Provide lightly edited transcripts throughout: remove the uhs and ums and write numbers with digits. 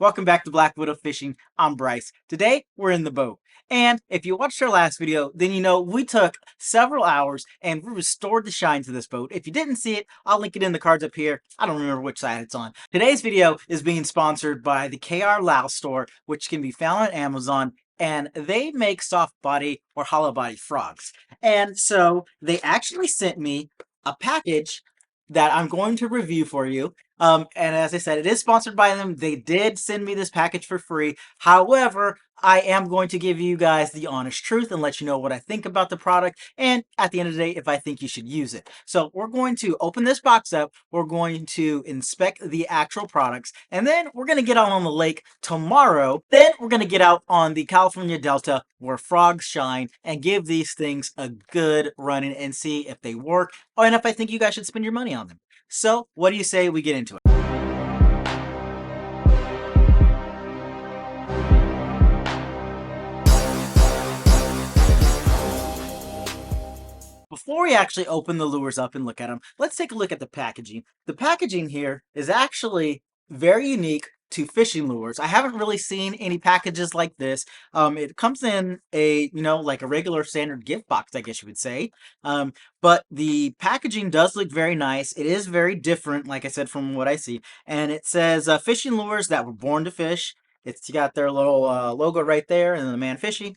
Welcome back to Black Widow Fishing. I'm Bryce. Today, we're in the boat. And if you watched our last video, then you know we took several hours and we restored the shine to this boat. If you didn't see it, I'll link it in the cards up here. I don't remember which side it's on. Today's video is being sponsored by the Krlao store, which can be found on Amazon. And they make soft body or hollow body frogs. And so they actually sent me a package that I'm going to review for you. And as I said, it is sponsored by them. They did send me this package for free. However, I am going to give you guys the honest truth and let you know what I think about the product. And at the end of the day, if I think you should use it. So we're going to open this box up. We're going to inspect the actual products. And then we're going to get out on the lake tomorrow. Then we're going to get out on the California Delta where frogs shine and give these things a good running and see if they work and if I think you guys should spend your money on them. So, what do you say we get into it? Before we actually open the lures up and look at them, let's take a look at the packaging. The packaging here is actually very unique to fishing lures. I haven't really seen any packages like this. It comes in like a regular standard gift box, I guess you would say. But the packaging does look very nice. It is very different, like I said, from what I see. And it says fishing lures that were born to fish. It's got their little logo right there and the man fishing.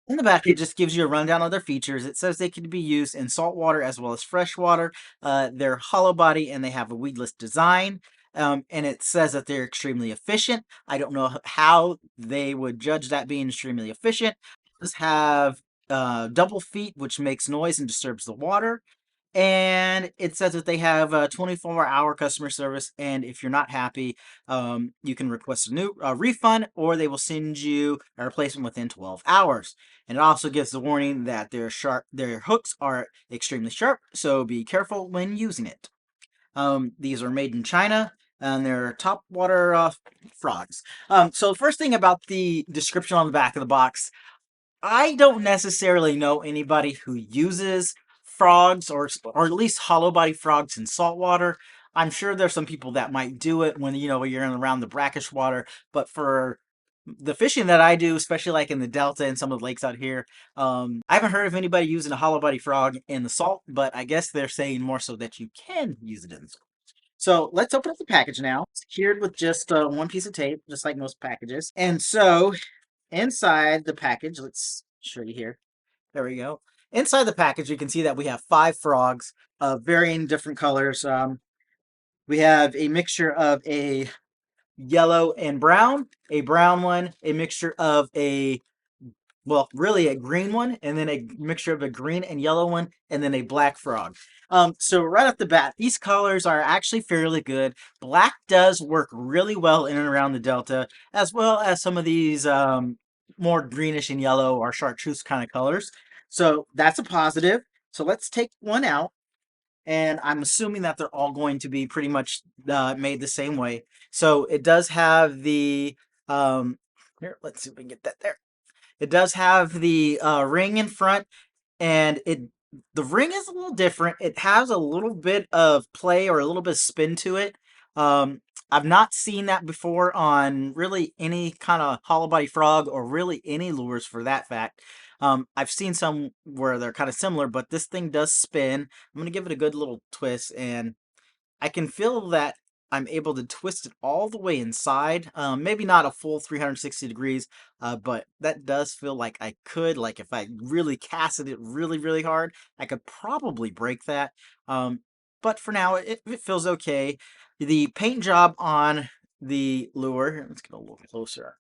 In the back, it just gives you a rundown of their features. It says they can be used in saltwater as well as freshwater. They're hollow body and they have a weedless design. And it says that they're extremely efficient. I don't know how they would judge that being extremely efficient. It does have double feet, which makes noise and disturbs the water. And it says that they have a 24-hour customer service, and if you're not happy, you can request a new refund, or they will send you a replacement within 12 hours. And it also gives the warning that their hooks are extremely sharp, so be careful when using it. These are made in China, and they're top water frogs. So the first thing about the description on the back of the box, I don't necessarily know anybody who uses frogs or at least hollow body frogs in saltwater. I'm sure there's some people that might do it when you're in around the brackish water, but for the fishing that I do, especially like in the Delta and some of the lakes out here, I haven't heard of anybody using a hollow body frog in the salt, but I guess they're saying more so that you can use it in the salt. So let's open up the package now. It's secured with just one piece of tape, just like most packages. And so inside the package, let's show you here. There we go. Inside the package, you can see that we have 5 frogs of varying different colors. We have a mixture of a yellow and brown, a brown one, a mixture of really a green one, and then a mixture of a green and yellow one, and then a black frog. So right off the bat, these colors are actually fairly good. Black does work really well in and around the Delta, as well as some of these more greenish and yellow or chartreuse kind of colors. So that's a positive. So let's take one out. And I'm assuming that they're all going to be pretty much made the same way. So it does have the, here, let's see if we can get that there. It does have the ring in front, and the ring is a little different. It has a little bit of play or a little bit of spin to it. I've not seen that before on really any kind of hollow body frog or really any lures for that fact. I've seen some where they're kind of similar, but this thing does spin. I'm going to give it a good little twist, and I can feel that I'm able to twist it all the way inside. Maybe not a full 360 degrees, but that does feel like I could. Like if I really casted it really, really hard, I could probably break that. But for now, it feels okay. The paint job on the lure, let's get a little closer.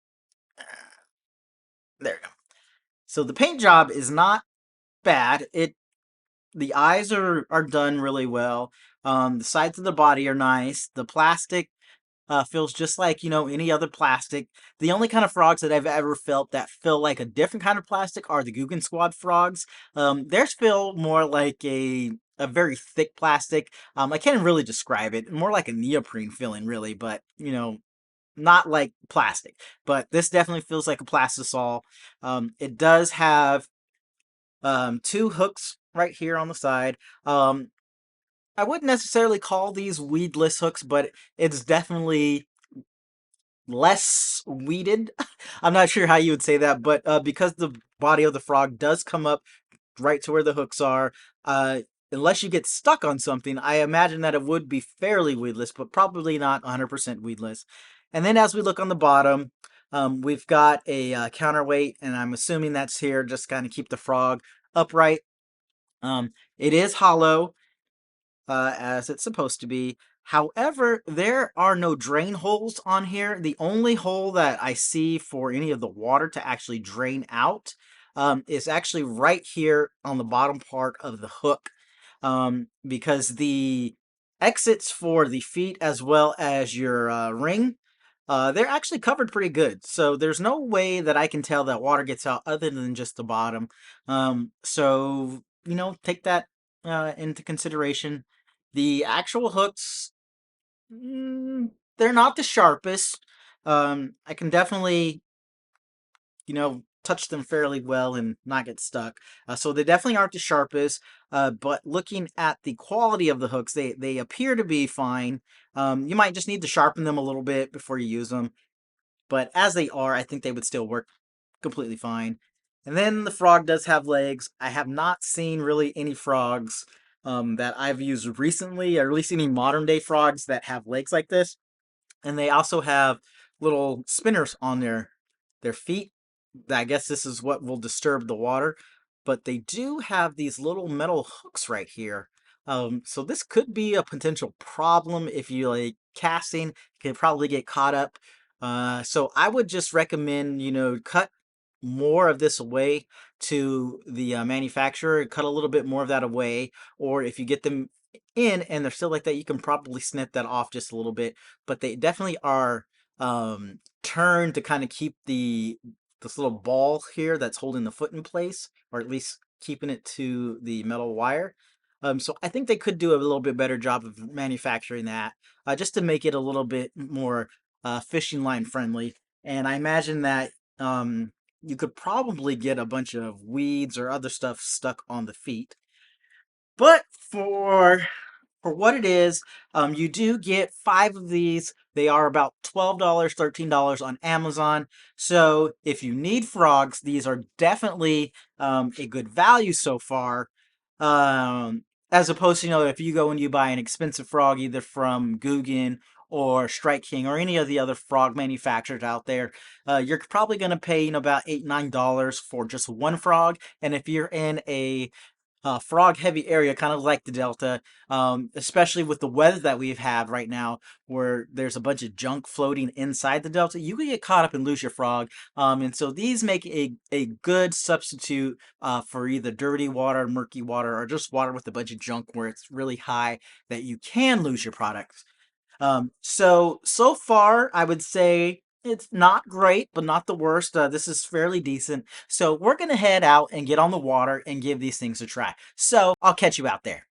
There we go. So the paint job is not bad. The eyes are done really well. The sides of the body are nice. The plastic feels just like any other plastic. The only kind of frogs that I've ever felt that feel like a different kind of plastic are the Guggen Squad frogs. Theirs feel more like a very thick plastic. I can't really describe it. More like a neoprene feeling, really, but not like plastic. But this definitely feels like a plastisol. It does have 2 hooks right here on the side. I wouldn't necessarily call these weedless hooks, but it's definitely less weeded. I'm not sure how you would say that, but because the body of the frog does come up right to where the hooks are, uh, unless you get stuck on something, I imagine that it would be fairly weedless, but probably not 100% weedless. And then as we look on the bottom, we've got a counterweight, and I'm assuming that's here just kind of keep the frog upright. It is hollow, as it's supposed to be. However, there are no drain holes on here. The only hole that I see for any of the water to actually drain out is actually right here on the bottom part of the hook, because the exits for the feet as well as your ring, they're actually covered pretty good. So there's no way that I can tell that water gets out other than just the bottom. So, take that into consideration. The actual hooks, they're not the sharpest. I can definitely, touch them fairly well and not get stuck. So they definitely aren't the sharpest. But looking at the quality of the hooks, they appear to be fine. You might just need to sharpen them a little bit before you use them. But as they are, I think they would still work completely fine. And then the frog does have legs. I have not seen really any frogs that I've used recently, or at least any modern day frogs that have legs like this. And they also have little spinners on their feet. I guess this is what will disturb the water. But they do have these little metal hooks right here. So this could be a potential problem if you like casting. You could probably get caught up. So I would just recommend, cut more of this away to the manufacturer, cut a little bit more of that away. Or if you get them in and they're still like that, you can probably snip that off just a little bit. But they definitely are turned to kind of keep this little ball here that's holding the foot in place, or at least keeping it to the metal wire. So I think they could do a little bit better job of manufacturing that, just to make it a little bit more fishing line friendly. And I imagine that you could probably get a bunch of weeds or other stuff stuck on the feet. But for what it is, you do get 5 of these. They are about $12, $13 on Amazon. So if you need frogs, these are definitely a good value so far. As opposed to, if you go and you buy an expensive frog either from Guggen or Strike King or any of the other frog manufacturers out there, you're probably going to pay about $8, $9 for just one frog. And if you're in a frog heavy area, kind of like the Delta, especially with the weather that we've had right now, where there's a bunch of junk floating inside the Delta, you can get caught up and lose your frog. And so these make a good substitute for either dirty water, murky water, or just water with a bunch of junk where it's really high that you can lose your products. So far, I would say it's not great, but not the worst. This is fairly decent. So we're going to head out and get on the water and give these things a try. So I'll catch you out there.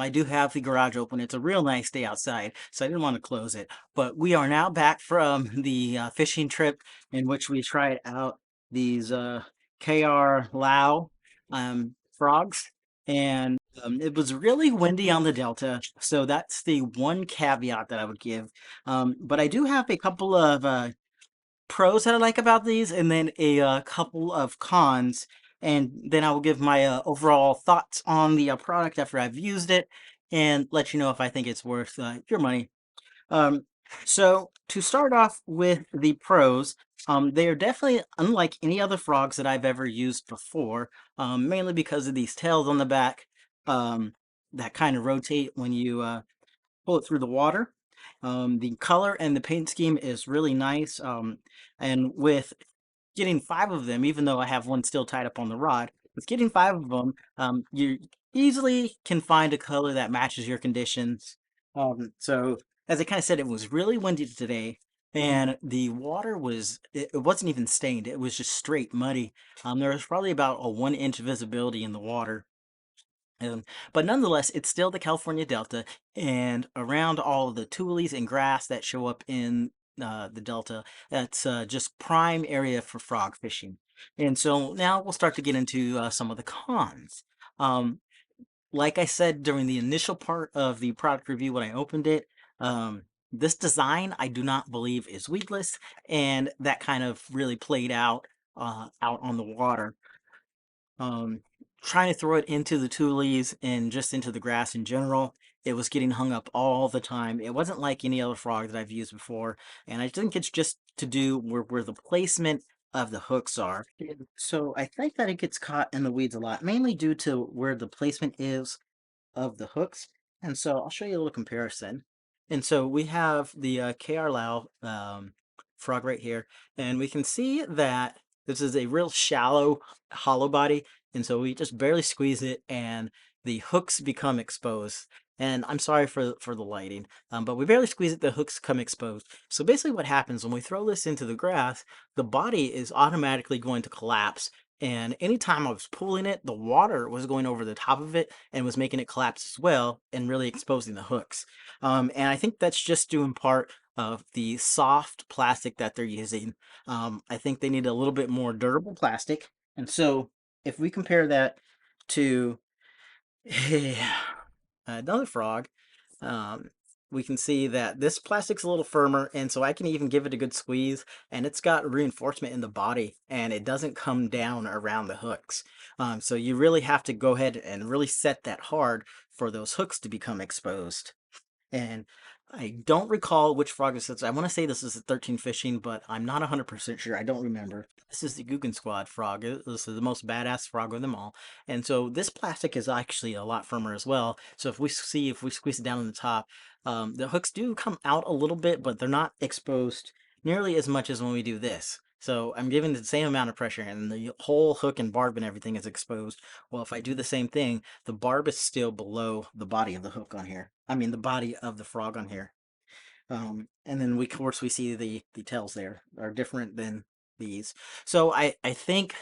I do have the garage open. It's a real nice day outside, so I didn't want to close it. But we are now back from the fishing trip in which we tried out these Krlao frogs, and it was really windy on the Delta, so that's the one caveat that I would give. But I do have a couple of pros that I like about these, and then a couple of cons, and then I will give my overall thoughts on the product after I've used it, and let you know if I think it's worth your money. Um, so to start off with the pros, they are definitely unlike any other frogs that I've ever used before, mainly because of these tails on the back um, that kind of rotate when you pull it through the water. The color and the paint scheme is really nice. And with getting five of them, even though I have one still tied up on the rod, with getting five of them, you easily can find a color that matches your conditions. So as I kind of said, it was really windy today, and the water it wasn't even stained. It was just straight muddy. There was probably about a 1 inch visibility in the water. Um, but nonetheless, it's still the California Delta, and around all of the tules and grass that show up in the Delta, that's just prime area for frog fishing. And so now we'll start to get into some of the cons. Um, like I said during the initial part of the product review when I opened it, this design I do not believe is weedless, and that kind of really played out on the water. Um, Trying to throw it into the tules and just into the grass in general, it was getting hung up all the time. It wasn't like any other frog that I've used before, and I think it's just to do where the placement of the hooks are. So I think that it gets caught in the weeds a lot, mainly due to where the placement is of the hooks. And so I'll show you a little comparison. And so we have the KR Lau frog right here, and we can see that this is a real shallow hollow body, and so we just barely squeeze it, and the hooks become exposed. And I'm sorry for the lighting, but we barely squeeze it, the hooks come exposed. So basically what happens when we throw this into the grass, the body is automatically going to collapse, and anytime I was pulling it, the water was going over the top of it and was making it collapse as well and really exposing the hooks. And I think that's just due in part of the soft plastic that they're using. I think they need a little bit more durable plastic. And so if we compare that to another frog, um, we can see that this plastic's a little firmer, and so I can even give it a good squeeze, and it's got reinforcement in the body, and it doesn't come down around the hooks. So you really have to go ahead and really set that hard for those hooks to become exposed. And I don't recall which frog this is. I want to say this is a 13 fishing, but I'm not 100% sure. I don't remember. This is the Guggen Squad frog. This is the most badass frog of them all. And so this plastic is actually a lot firmer as well. So if we squeeze it down on the top, the hooks do come out a little bit, but they're not exposed nearly as much as when we do this. So I'm giving the same amount of pressure, and the whole hook and barb and everything is exposed. Well, if I do the same thing, the barb is still below the body of the hook on here. I mean, the body of the frog on here. And then of course we see the tails there are different than these. So I think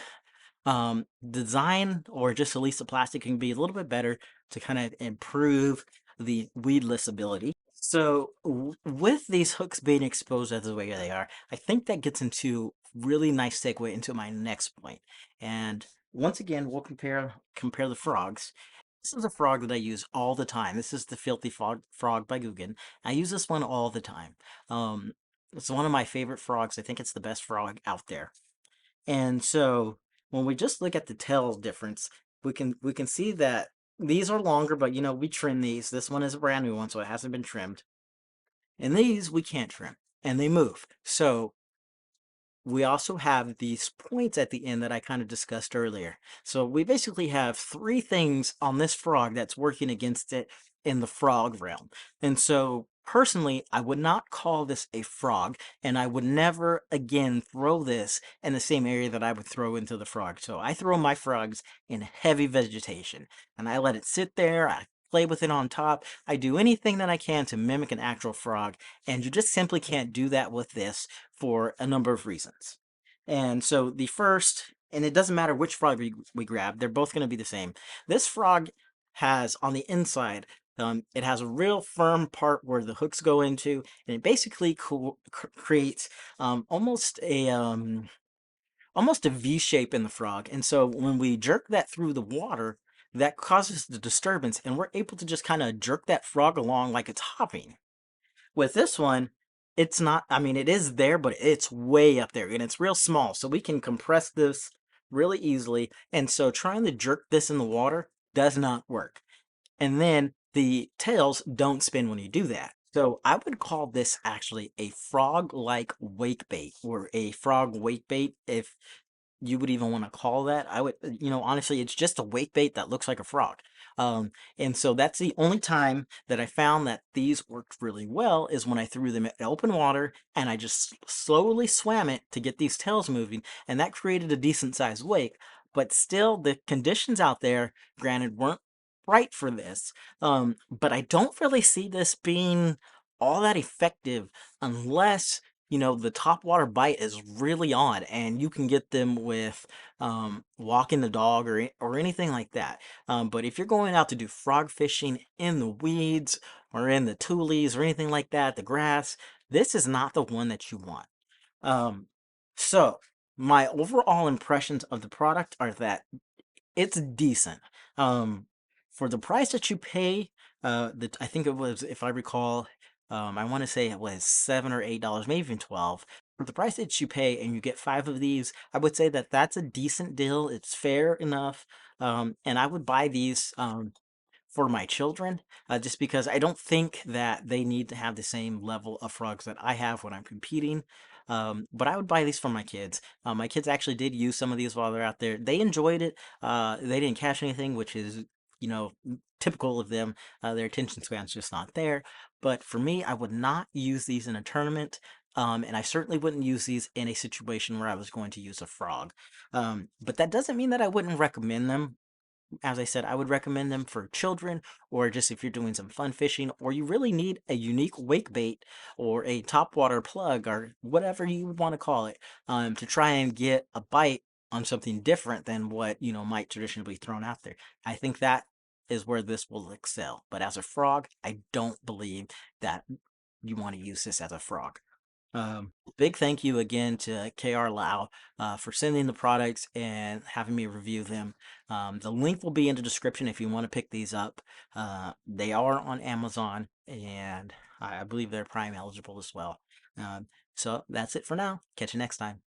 design, or just at least the plastic, can be a little bit better to kind of improve the weedless ability. So with these hooks being exposed as the way they are, I think that gets into really nice segue into my next point. And once again, we'll compare the frogs. This is a frog that I use all the time. This is the Filthy Frog by Guggen. I use this one all the time. Um, it's one of my favorite frogs. I think it's the best frog out there. And so when we just look at the tail difference, we can see that these are longer, but we trim these. This one is a brand new one, so it hasn't been trimmed. And these we can't trim, and they move. So we also have these points at the end that I kind of discussed earlier. So we basically have three things on this frog that's working against it in the frog realm. And so personally, I would not call this a frog, and I would never again throw this in the same area that I would throw into the frog. So I throw my frogs in heavy vegetation, and I let it sit there. I play with it on top. I do anything that I can to mimic an actual frog, and you just simply can't do that with this for a number of reasons. And so the first, and it doesn't matter which frog we grab, they're both going to be the same. This frog has on the inside, it has a real firm part where the hooks go into, and it basically creates almost a V shape in the frog. And so when we jerk that through the water, that causes the disturbance, and we're able to just kind of jerk that frog along like it's hopping. With this one, it's not, I mean, it is there, but it's way up there and it's real small. So we can compress this really easily. And so trying to jerk this in the water does not work. And then the tails don't spin when you do that. So I would call this actually a frog-like wake bait, or a frog wake bait, if you would even want to call that. I would, honestly, it's just a wake bait that looks like a frog. And so that's the only time that I found that these worked really well, is when I threw them in open water and I just slowly swam it to get these tails moving, and that created a decent sized wake. But still, the conditions out there, granted, weren't right for this. But I don't really see this being all that effective unless the top water bite is really odd and you can get them with walking the dog or anything like that. But if you're going out to do frog fishing in the weeds or in the tules or anything like that, the grass, this is not the one that you want. Um, so my overall impressions of the product are that it's decent. Um, for the price that you pay, I think it was, if I recall, I want to say it was $7 or $8, maybe even 12. For the price that you pay and you get five of these, I would say that that's a decent deal. It's fair enough. And I would buy these for my children, just because I don't think that they need to have the same level of frogs that I have when I'm competing. But I would buy these for my kids. My kids actually did use some of these while they're out there. They enjoyed it. They didn't catch anything, which is, typical of them. Their attention span's just not there. But for me, I would not use these in a tournament. And I certainly wouldn't use these in a situation where I was going to use a frog. But that doesn't mean that I wouldn't recommend them. As I said, I would recommend them for children, or just if you're doing some fun fishing, or you really need a unique wake bait or a topwater plug or whatever you would want to call it, to try and get a bite on something different than what might traditionally be thrown out there. I think that is where this will excel. But as a frog, I don't believe that you want to use this as a frog. Big thank you again to Krlao for sending the products and having me review them. The link will be in the description if you want to pick these up. They are on Amazon, and I believe they're Prime eligible as well. So that's it for now. Catch you next time.